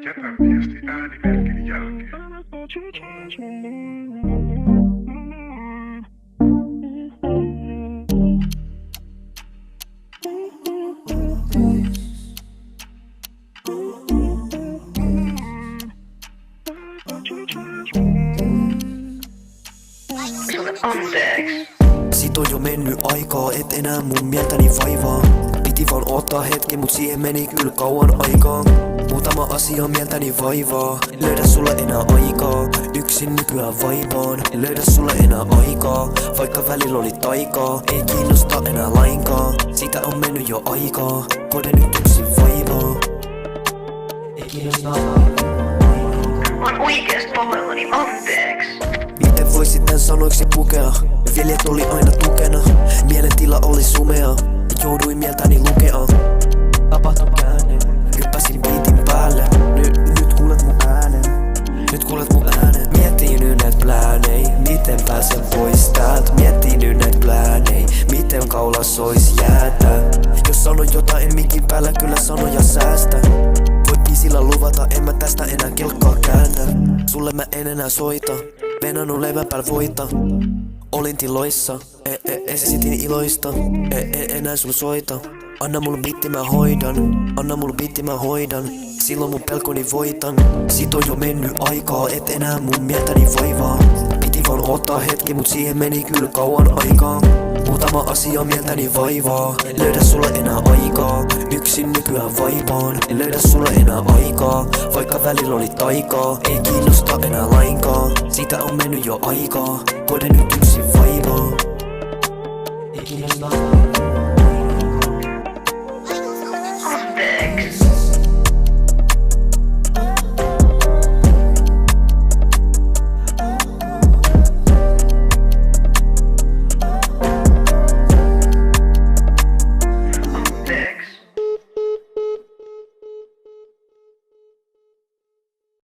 Jätä viesti äänimerkin jälkeen. Anteeksi. Sit on jo mennyt aikaa, et enää mun mieltäni vaivaa. Piti vaan ottaa hetki, mut siihen meni kyllä kauan aikaa. Muutama asia mieltäni vaivaa, löydä sulle enää aikaa. Yksin nykyään vaivaan, löydä sulle enää aikaa. Vaikka välillä oli taikaa, ei kiinnosta enää lainkaan. Siitä on mennyt jo aikaa, kode nyt yksin vaivaa. Ei kiinnosta Mä oon oikeesti pahoillani, anteeksi. miten voisit tän sanoiksi pukea? Veljet oli aina tukena, mielentila oli sumea. Jouduin mieltäni lukea. Tapahtui käänne, hyppäsin biitin päälle. Nyt kuulet mun äänen, nyt kuulet mun äänen. Miettii nyt näit pläänei, miten pääsen pois täältä. Miettii nyt näit pläänei, miten kaulas ois jäätä. Jos sanon jotain mikin päällä, kyllä sanoja säästä. Voit biisillä luvata, en mä tästä enää kelkkaa käännä. Sulle mä en enää soita, venannut leivän päällä voita. Olin tiloissa, esitin iloista, enää sul soita. Anna mulle bitti mä hoidan, anna mulle bitti mä hoidan. Silloin mun pelkoni voitan. Sit on jo mennyt aikaa, et enää mun mieltäni vaivaa. Piti vaan ottaa hetki, mut siihen meni kyllä kauan aikaa. Muutama asia mieltäni vaivaa, löydä sulle enää aikaa. Yksin nykyään vaivaan, löydä sulle enää aikaa. Vaikka välillä oli taikaa, ei kiinnosta enää lainkaan. Siitä on mennyt jo aikaa, kode nyt yksin vaivaa. Ei kiinnosta